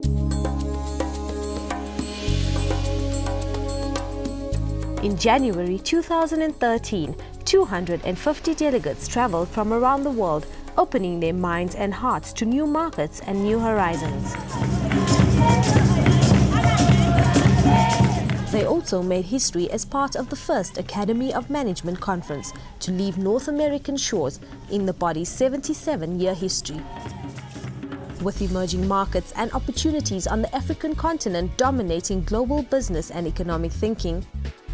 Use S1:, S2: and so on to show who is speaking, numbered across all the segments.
S1: In January 2013, 250 delegates traveled from around the world, opening their minds and hearts to new markets and new horizons. They also made history as part of the first Academy of Management conference to leave North American shores in the body's 77-year history. With emerging markets and opportunities on the African continent dominating global business and economic thinking,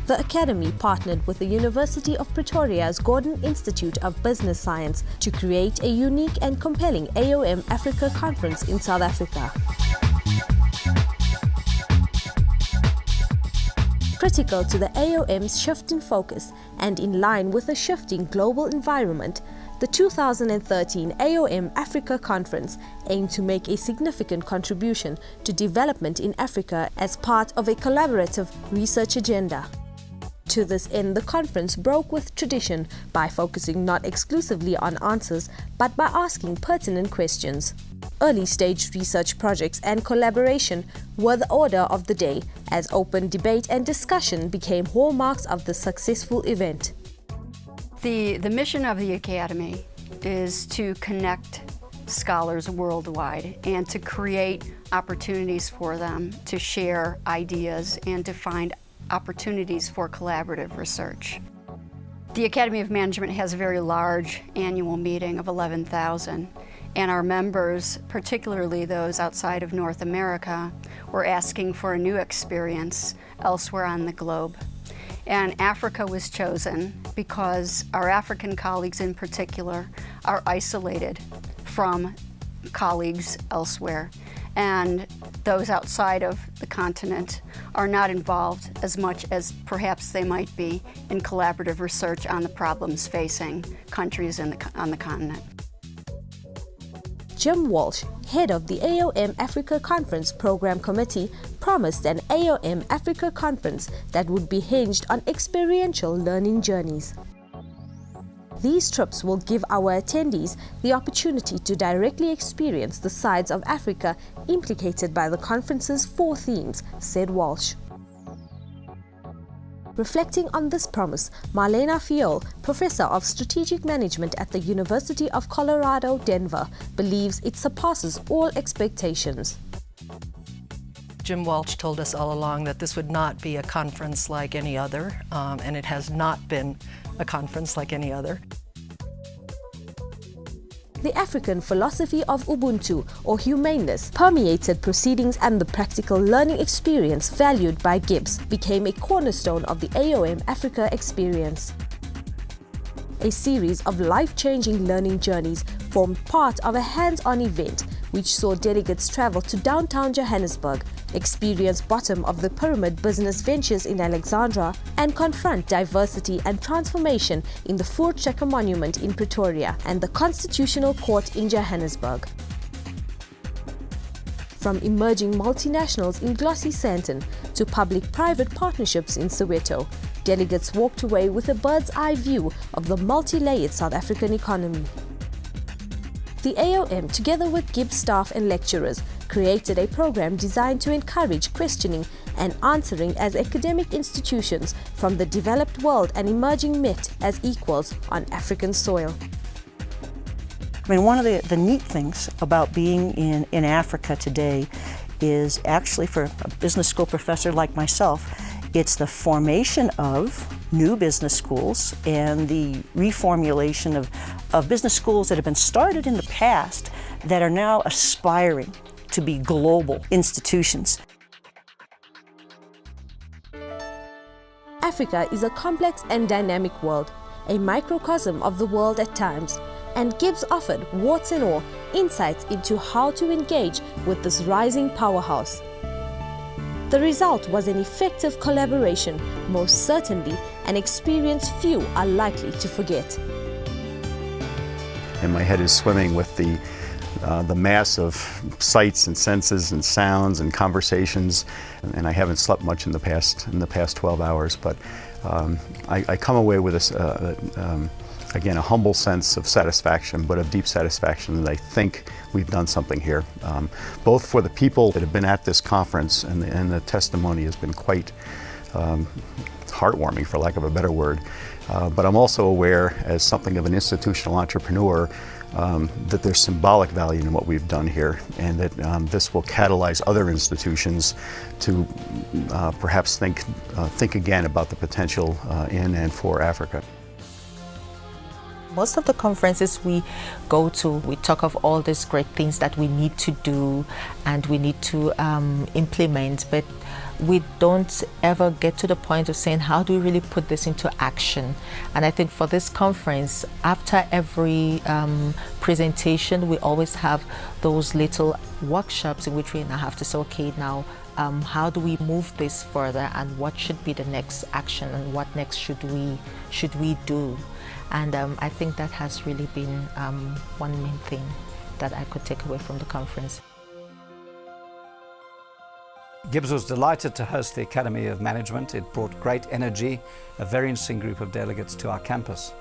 S1: the Academy partnered with the University of Pretoria's Gordon Institute of Business Science to create a unique and compelling AOM Africa conference in South Africa. Critical to the AOM's shift in focus and in line with the shifting global environment, the 2013 AOM Africa Conference aimed to make a significant contribution to development in Africa as part of a collaborative research agenda. To this end, the conference broke with tradition by focusing not exclusively on answers, but by asking pertinent questions. Early-stage research projects and collaboration were the order of the day, as open debate and discussion became hallmarks of the successful event.
S2: The mission of the Academy is to connect scholars worldwide and to create opportunities for them to share ideas and to find opportunities for collaborative research. The Academy of Management has a very large annual meeting of 11,000, and our members, particularly those outside of North America, were asking for a new experience elsewhere on the globe. And Africa was chosen because our African colleagues in particular are isolated from colleagues elsewhere, and those outside of the continent are not involved as much as perhaps they might be in collaborative research on the problems facing countries on the continent.
S1: Jim Walsh, head of the AOM Africa Conference Program Committee, promised an AOM Africa Conference that would be hinged on experiential learning journeys. These trips will give our attendees the opportunity to directly experience the sides of Africa implicated by the conference's 4 themes, said Walsh. Reflecting on this promise, Marlena Fiol, Professor of Strategic Management at the University of Colorado, Denver, believes it surpasses all expectations.
S3: Jim Walsh told us all along that this would not be a conference like any other, and it has not been a conference like any other.
S1: The African philosophy of Ubuntu, or humaneness, permeated proceedings, and the practical learning experience valued by Gibbs became a cornerstone of the AOM Africa experience. A series of life-changing learning journeys formed part of a hands-on event which saw delegates travel to downtown Johannesburg, experience bottom-of-the-pyramid business ventures in Alexandra, and confront diversity and transformation in the Voortrekker Monument in Pretoria and the Constitutional Court in Johannesburg. From emerging multinationals in glossy Sandton to public-private partnerships in Soweto, delegates walked away with a bird's-eye view of the multi-layered South African economy. The AOM, together with Gibbs staff and lecturers, created a program designed to encourage questioning and answering as academic institutions from the developed world and emerging met as equals on African soil.
S4: I mean, one of the neat things about being in Africa today is actually, for a business school professor like myself, it's the formation of new business schools and the reformulation of business schools that have been started in the past that are now aspiring to be global institutions.
S1: Africa is a complex and dynamic world, a microcosm of the world at times, and Gibbs offered, warts and all, insights into how to engage with this rising powerhouse. The result was an effective collaboration, most certainly an experience few are likely to forget.
S5: And my head is swimming with the mass of sights and senses and sounds and conversations, and I haven't slept much in the past 12 hours. But I come away with again, a humble sense of satisfaction, but of deep satisfaction that I think we've done something here, both for the people that have been at this conference, and the testimony has been quite heartwarming, for lack of a better word. But I'm also aware, as something of an institutional entrepreneur, that there's symbolic value in what we've done here, and that this will catalyze other institutions to perhaps think again about the potential in and for Africa.
S6: Most of the conferences we go to, we talk of all these great things that we need to do and we need to implement, but we don't ever get to the point of saying, how do we really put this into action? And I think for this conference, after every presentation, we always have those little workshops in which we now have to say, okay, now how do we move this further, and what should be the next action, and what next should we do? And I think that has really been one main thing that I could take away from the conference.
S7: Gibbs was delighted to host the Academy of Management. It brought great energy, a very interesting group of delegates to our campus.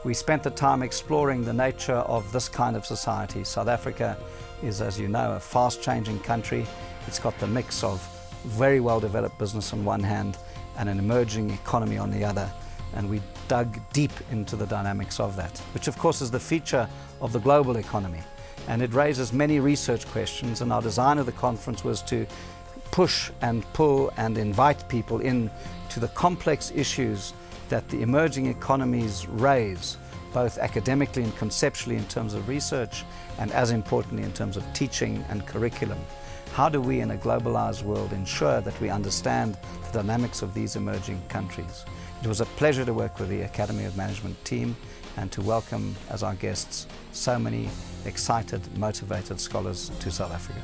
S7: We spent the time exploring the nature of this kind of society. South Africa is, as you know, a fast-changing country. It's got the mix of very well-developed business on one hand and an emerging economy on the other. And we dug deep into the dynamics of that, which of course is the feature of the global economy. And it raises many research questions, and our design of the conference was to push and pull and invite people in to the complex issues that the emerging economies raise, both academically and conceptually in terms of research, and as importantly in terms of teaching and curriculum. How do we in a globalized world ensure that we understand the dynamics of these emerging countries? It was a pleasure to work with the Academy of Management team and to welcome as our guests so many excited, motivated scholars to South Africa.